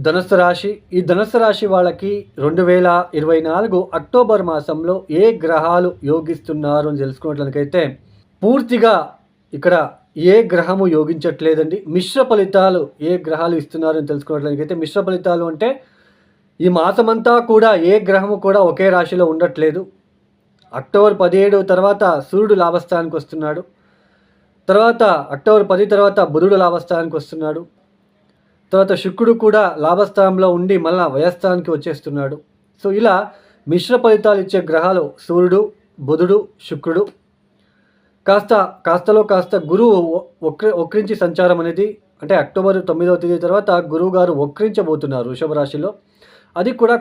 ధనుస్సు రాశి. ఈ ధనుస్సు రాశి వాళ్ళకి 2024 అక్టోబర్ మాసంలో ఏ గ్రహాలు యోగిస్తున్నారు అని తెలుసుకున్నట్లయితే పూర్తిగా ఇక్కడ ఏ గ్రహము యోగించట్లేదండి. మిశ్ర ఫలితాలు ఏ గ్రహాలు ఇస్తున్నారు అని తెలుసుకున్నట్లయితే మిశ్ర ఫలితాలు అంటే ఈ మాసమంతా కూడా ఏ గ్రహము కూడా ఒకే రాశిలో ఉండట్లేదు. అక్టోబర్ 17 తర్వాత సూర్యుడు లాభస్థానానికి వస్తున్నాడు. తర్వాత అక్టోబర్ 10 తర్వాత బుధుడు లాభస్థానానికి వస్తున్నాడు. తర్వాత శుక్రుడు కూడా లాభస్థానంలో ఉండి మళ్ళా వ్యయస్థానానికి వచ్చేస్తున్నాడు. సో ఇలా మిశ్ర ఫలితాలు ఇచ్చే గ్రహాలు సూర్యుడు, బుధుడు, శుక్రుడు. కాస్తలో కాస్త గురువు వక్రించి సంచారం అనేది, అంటే అక్టోబర్ 9వ తేదీ తర్వాత గురువు గారు వక్రించబోతున్నారు వృషభ రాశిలో. అది కూడా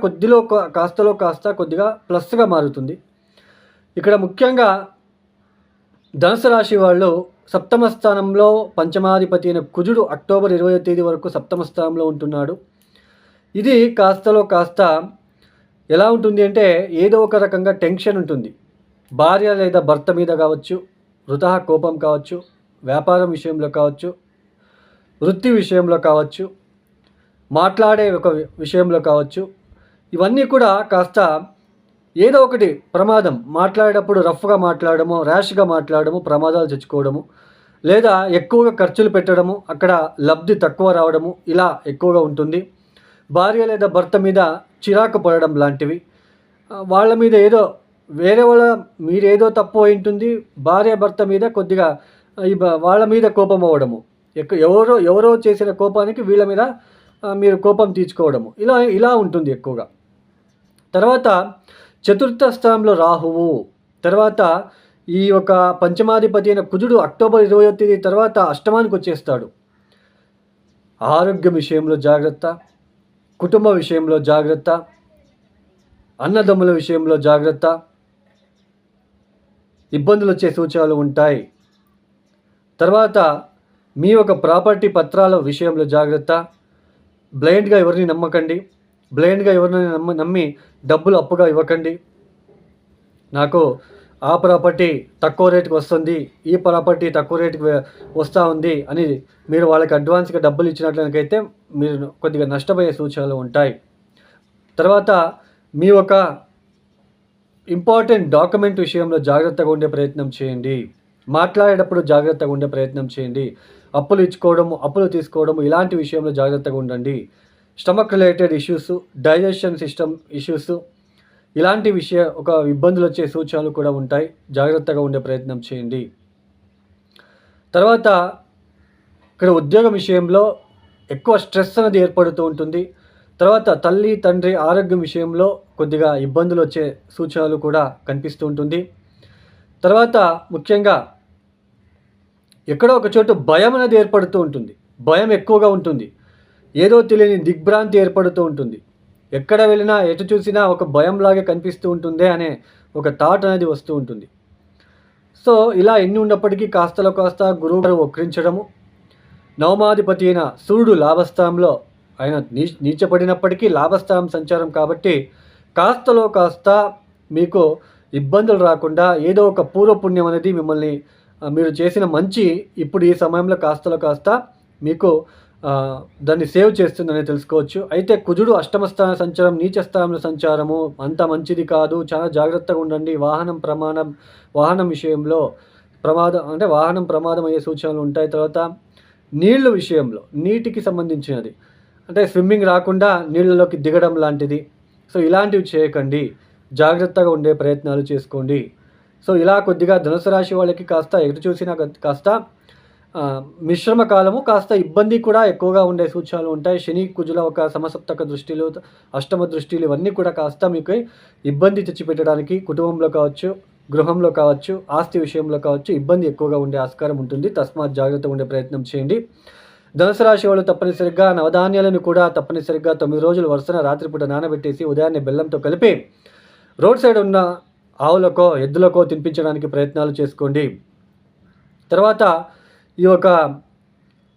కాస్తలో కాస్త కొద్దిగా ప్లస్గా మారుతుంది. ఇక్కడ ముఖ్యంగా ధనుసు రాశి వాళ్ళు సప్తమ స్థానంలో పంచమాధిపతి అయిన కుజుడు అక్టోబర్ 20వ తేదీ వరకు సప్తమ స్థానంలో ఉంటున్నాడు. ఇది కాస్తలో కాస్త ఎలా ఉంటుంది అంటే ఏదో ఒక రకంగా టెన్షన్ ఉంటుంది. భార్య లేదా భర్త మీద కావచ్చు, వృథా కోపం కావచ్చు, వ్యాపారం విషయంలో కావచ్చు, వృత్తి విషయంలో కావచ్చు, మాట్లాడే ఒక విషయంలో కావచ్చు. ఇవన్నీ కూడా కాస్త ఏదో ఒకటి ప్రమాదం, మాట్లాడేటప్పుడు రఫ్గా మాట్లాడము, ర్యాష్గా మాట్లాడము, ప్రమాదాలు తెచ్చుకోవడము, లేదా ఎక్కువగా ఖర్చులు పెట్టడము, అక్కడ లబ్ధి తక్కువ రావడము, ఇలా ఎక్కువగా ఉంటుంది. భార్య లేదా భర్త మీద చిరాకు పడడం లాంటివి, వాళ్ళ మీద ఏదో వేరే వాళ్ళ మీరేదో తప్పు అయి ఉంటుంది, భార్య భర్త మీద కొద్దిగా వాళ్ళ మీద కోపం అవ్వడము, ఎవరో చేసిన కోపానికి వీళ్ళ మీద మీరు కోపం తీర్చుకోవడము, ఇలా ఉంటుంది ఎక్కువగా. తర్వాత చతుర్థ స్థానంలో రాహువు, తర్వాత ఈ యొక్క పంచమాధిపతి అయిన కుజుడు అక్టోబర్ 20వ తేదీ తర్వాత అష్టమానికి వచ్చేస్తాడు. ఆరోగ్యం విషయంలో జాగ్రత్త, కుటుంబ విషయంలో జాగ్రత్త, అన్నదమ్ముల విషయంలో జాగ్రత్త, ఇబ్బందులు వచ్చే సూచనలు ఉంటాయి. తర్వాత మీ యొక్క ప్రాపర్టీ పత్రాల విషయంలో జాగ్రత్త. బ్లైండ్గా ఎవరిని నమ్మకండి, బ్లైండ్గా ఎవరిని నమ్మి డబ్బులు అప్పుగా ఇవ్వకండి. నాకు ఆ ప్రాపర్టీ తక్కువ రేటుకి వస్తుంది, ఈ ప్రాపర్టీ తక్కువ రేటుకి వస్తూ ఉంది అని మీరు వాళ్ళకి అడ్వాన్స్గా డబ్బులు ఇచ్చినట్లయితే మీరు కొద్దిగా నష్టపోయే సూచనలు ఉంటాయి. తర్వాత మీ ఒక ఇంపార్టెంట్ డాక్యుమెంట్ విషయంలో జాగ్రత్తగా ఉండే ప్రయత్నం చేయండి. మాట్లాడేటప్పుడు జాగ్రత్తగా ఉండే ప్రయత్నం చేయండి. అప్పులు ఇచ్చుకోవడము, అప్పులు తీసుకోవడము, ఇలాంటి విషయంలో జాగ్రత్తగా ఉండండి. Stomach related issues, digestion system issues, ఇలాంటి ఒక ఇబ్బందులు వచ్చే సూచనలు కూడా ఉంటాయి. జాగ్రత్తగా ఉండే ప్రయత్నం చేయండి. తర్వాత ఇక్కడ ఉద్యోగం విషయంలో ఎక్కువ స్ట్రెస్ అనేది ఏర్పడుతూ ఉంటుంది. తర్వాత తల్లి తండ్రి ఆరోగ్యం విషయంలో కొద్దిగా ఇబ్బందులు వచ్చే సూచనలు కూడా కనిపిస్తూ ఉంటుంది. తర్వాత ముఖ్యంగా ఎక్కడో ఒక చోటు భయం అనేది ఏర్పడుతూ ఉంటుంది. భయం ఎక్కువగా ఉంటుంది. ఏదో తెలియని దిగ్భ్రాంతి ఏర్పడుతూ ఉంటుంది. ఎక్కడ వెళ్ళినా ఎటు చూసినా ఒక భయంలాగే కనిపిస్తూ ఉంటుంది అనే ఒక థాట్ అనేది వస్తూ ఉంటుంది. సో ఇలా ఎన్ని ఉన్నప్పటికీ కాస్తలో కాస్త గురువు గారు వక్రించడము, నవమాధిపతి అయిన సూర్యుడు లాభస్థానంలో ఆయన నీచపడినప్పటికీ లాభస్థానం సంచారం కాబట్టి కాస్తలో కాస్త మీకు ఇబ్బందులు రాకుండా ఏదో ఒక పూర్వపుణ్యం అనేది మిమ్మల్ని మీరు చేసిన మంచి ఇప్పుడు ఈ సమయంలో కాస్తలో కాస్త మీకు దాన్ని సేవ్ చేస్తుందని తెలుసుకోవచ్చు. అయితే కుజుడు అష్టమ స్థాన సంచారం, నీచ స్థానంలో సంచారము అంత మంచిది కాదు. చాలా జాగ్రత్తగా ఉండండి. వాహనం విషయంలో వాహనం ప్రమాదం అయ్యే సూచనలు ఉంటాయి. తర్వాత నీళ్ళు విషయంలో, నీటికి సంబంధించినది అంటే స్విమ్మింగ్ రాకుండా నీళ్ళలోకి దిగడం లాంటిది, సో ఇలాంటివి చేయకండి. జాగ్రత్తగా ఉండే ప్రయత్నాలు చేసుకోండి. సో ఇలా కొద్దిగా ధనుసు రాశి వాళ్ళకి కాస్త ఎటు చూసినా కాస్త మిశ్రమ కాలము, కాస్త ఇబ్బంది కూడా ఎక్కువగా ఉండే సూచనలు ఉంటాయి. శని కుజుల ఒక సమసప్తక దృష్టిలు, అష్టమ దృష్టిలు ఇవన్నీ కూడా కాస్త మీకు ఇబ్బంది తెచ్చిపెట్టడానికి కుటుంబంలో కావచ్చు, గృహంలో కావచ్చు, ఆస్తి విషయంలో కావచ్చు ఇబ్బంది ఎక్కువగా ఉండే ఆస్కారం ఉంటుంది. తస్మాత్ జాగ్రత్తగా ఉండే ప్రయత్నం చేయండి. ధనుసు రాశి వాళ్ళు తప్పనిసరిగా నవధాన్యాలను కూడా తప్పనిసరిగా 9 రోజులు వరుసన రాత్రిపూట నానబెట్టేసి ఉదయాన్నే బెల్లంతో కలిపి రోడ్ సైడ్ ఉన్న ఆవులకో ఎద్దులకో తినిపించడానికి ప్రయత్నాలు చేసుకోండి. తర్వాత ఈ యొక్క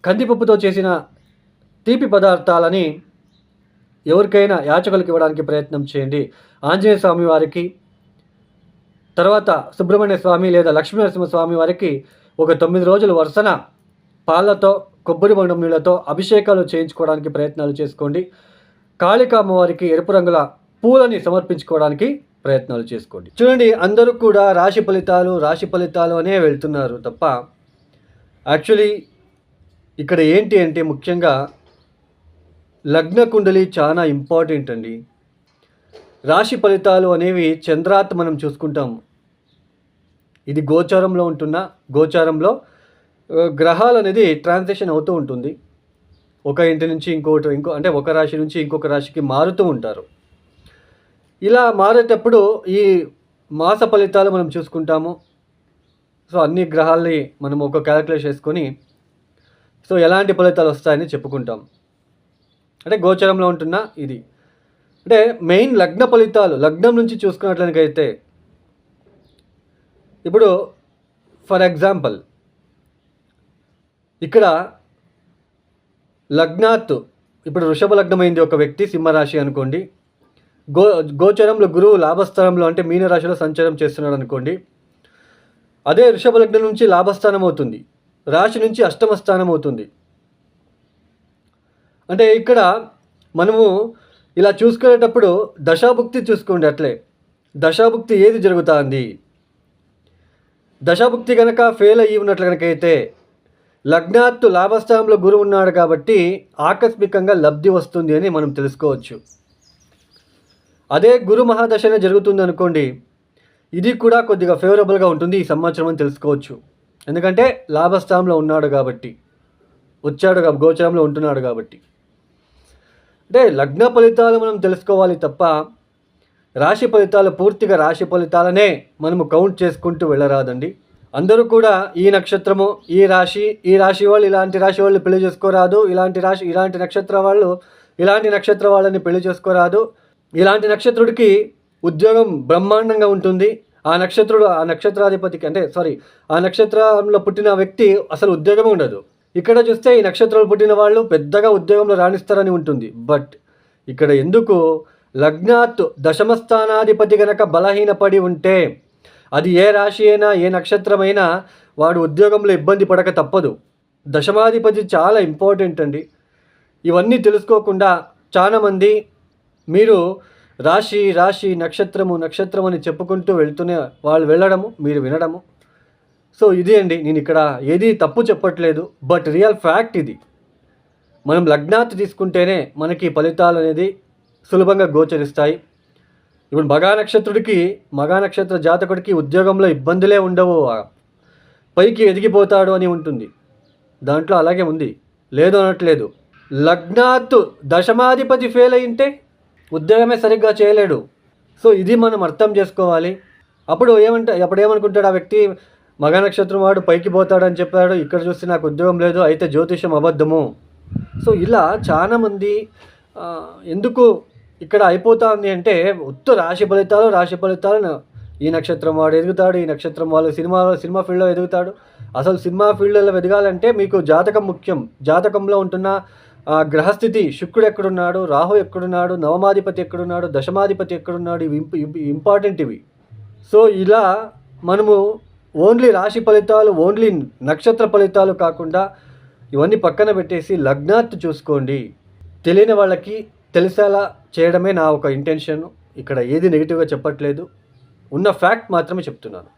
కందిపప్పుతో చేసిన తీపి పదార్థాలని ఎవరికైనా యాచకులకు ఇవ్వడానికి ప్రయత్నం చేయండి. ఆంజనేయ స్వామి వారికి, తర్వాత సుబ్రహ్మణ్య స్వామి లేదా లక్ష్మీనరసింహ స్వామి వారికి ఒక 9 రోజులు వరుసన పాలతో కొబ్బరి బొండం నీళ్ళతో అభిషేకాలు చేయించుకోవడానికి ప్రయత్నాలు చేసుకోండి. కాళికా అమ్మవారికి ఎరుపు రంగుల పూలని సమర్పించుకోవడానికి ప్రయత్నాలు చేసుకోండి. చూడండి, అందరూ కూడా రాశి ఫలితాలు అనే వెళ్తున్నారు తప్ప యాక్చువల్లీ ఇక్కడ ఏంటి అంటే ముఖ్యంగా లగ్న కుండలి చాలా ఇంపార్టెంట్ అండి. రాశి ఫలితాలు అనేవి చంద్రాత్ మనం చూసుకుంటాం. ఇది గోచారంలో గ్రహాలు అనేది ట్రాన్సిషన్ అవుతూ ఉంటుంది. ఒక ఇంటి నుంచి అంటే ఒక రాశి నుంచి ఇంకొక రాశికి మారుతూ ఉంటారు. ఇలా మారేటప్పుడు ఈ మాస ఫలితాలు మనం చూసుకుంటాము. సో అన్ని గ్రహాలని మనం ఒక క్యాలిక్యులేట్ చేసుకొని సో ఎలాంటి ఫలితాలు వస్తాయని చెప్పుకుంటాం. అంటే గోచరంలో ఉంటున్న ఇది అంటే మెయిన్ లగ్న ఫలితాలు లగ్నం నుంచి చూసుకున్నట్లయితే ఇప్పుడు ఫర్ ఎగ్జాంపుల్ ఇక్కడ లగ్నాత్ ఇప్పుడు వృషభ లగ్నమైంది ఒక వ్యక్తి, సింహరాశి అనుకోండి. గోచరంలో గురువు లాభస్థానంలో అంటే మీనరాశిలో సంచారం చేస్తున్నాడు అనుకోండి. అదే వృషభ లగ్నం నుంచి లాభస్థానం అవుతుంది, రాశి నుంచి అష్టమ స్థానం అవుతుంది. అంటే ఇక్కడ మనము ఇలా చూసుకునేటప్పుడు దశాభుక్తి చూసుకోండి. అట్లే దశాభుక్తి ఏది జరుగుతుంది, దశాభుక్తి కనుక ఫెయిల్ అయ్యి ఉన్నట్లు కనుకైతే లగ్నాత్తు లాభస్థానంలో గురువు ఉన్నాడు కాబట్టి ఆకస్మికంగా లబ్ధి వస్తుంది అని మనం తెలుసుకోవచ్చు. అదే గురు మహాదశనే జరుగుతుంది అనుకోండి, ఇది కూడా కొద్దిగా ఫేవరబుల్గా ఉంటుంది ఈ సంవత్సరం అని తెలుసుకోవచ్చు. ఎందుకంటే లాభస్థానంలో ఉన్నాడు కాబట్టి, గోచరంలో ఉంటున్నాడు కాబట్టి. అంటే లగ్న ఫలితాలు మనం తెలుసుకోవాలి తప్ప రాశి ఫలితాలు పూర్తిగా రాశి ఫలితాలనే మనము కౌంట్ చేసుకుంటూ వెళ్ళరాదండి. అందరూ కూడా ఈ నక్షత్రము ఈ రాశి వాళ్ళు ఇలాంటి రాశి వాళ్ళు పెళ్లి చేసుకోరాదు, ఇలాంటి నక్షత్ర వాళ్ళని పెళ్లి చేసుకోరాదు, ఇలాంటి నక్షత్రుడికి ఉద్యోగం బ్రహ్మాండంగా ఉంటుంది, ఆ నక్షత్రాధిపతికి ఆ నక్షత్రంలో పుట్టిన వ్యక్తి అసలు ఉద్యోగమే ఉండదు. ఇక్కడ చూస్తే ఈ నక్షత్రాలు పుట్టిన వాళ్ళు పెద్దగా ఉద్యోగంలో రాణిస్తారని ఉంటుంది. బట్ ఇక్కడ ఎందుకు లగ్నాత్ దశమస్థానాధిపతి గనక బలహీనపడి ఉంటే అది ఏ రాశి అయినా ఏ నక్షత్రమైనా వాడు ఉద్యోగంలో ఇబ్బంది పడక తప్పదు. దశమాధిపతి చాలా ఇంపార్టెంట్ అండి. ఇవన్నీ తెలుసుకోకుండా చాలామంది మీరు రాశి నక్షత్రం అని చెప్పుకుంటూ వాళ్ళు వెళ్ళడము, మీరు వినడము. సో ఇదే అండి, నేను ఇక్కడ ఏది తప్పు చెప్పట్లేదు, బట్ రియల్ ఫ్యాక్ట్ ఇది. మనం లగ్నాత్ తీసుకుంటేనే మనకి ఫలితాలు అనేది సులభంగా గోచరిస్తాయి. ఇప్పుడు మగా నక్షత్ర జాతకుడికి ఉద్యోగంలో ఇబ్బందులే ఉండవు, పైకి ఎదిగిపోతాడు అని ఉంటుంది. దాంట్లో అలాగే ఉంది, లేదు అనట్లేదు. లగ్నాత్ దశమాధిపతి ఫెయిల్ అయింటే ఉద్యోగమే సరిగ్గా చేయలేడు. సో ఇది మనం అర్థం చేసుకోవాలి. అప్పుడు ఏమనుకుంటాడు ఆ వ్యక్తి, మగ నక్షత్రం వాడు పైకి పోతాడని చెప్పాడు, ఇక్కడ చూస్తే నాకు ఉద్యోగం లేదు, అయితే జ్యోతిషం అబద్ధము. సో ఇలా చాలామంది ఎందుకు ఇక్కడ అయిపోతుంది అంటే రాశి ఫలితాలు ఈ నక్షత్రం వాడు ఎదుగుతాడు, ఈ నక్షత్రం వాళ్ళు సినిమా ఫీల్డ్లో ఎదుగుతాడు. అసలు సినిమా ఫీల్డ్లో ఎదగాలంటే మీకు జాతకం ముఖ్యం. జాతకంలో ఉంటున్న గ్రహస్థితి, శుక్రుడు ఎక్కడున్నాడు, రాహు ఎక్కడున్నాడు, నవమాధిపతి ఎక్కడున్నాడు, దశమాధిపతి ఎక్కడున్నాడు, ఇవి ఇంపార్టెంట్ ఇవి. సో ఇలా మనము ఓన్లీ రాశి ఫలితాలు, ఓన్లీ నక్షత్ర ఫలితాలు కాకుండా ఇవన్నీ పక్కన పెట్టేసి లగ్నాత్ చూసుకోండి. తెలియని వాళ్ళకి తెలిసేలా చేయడమే నా ఒక ఇంటెన్షన్. ఇక్కడ ఏది నెగిటివ్గా చెప్పట్లేదు, ఉన్న ఫ్యాక్ట్ మాత్రమే చెప్తున్నాను.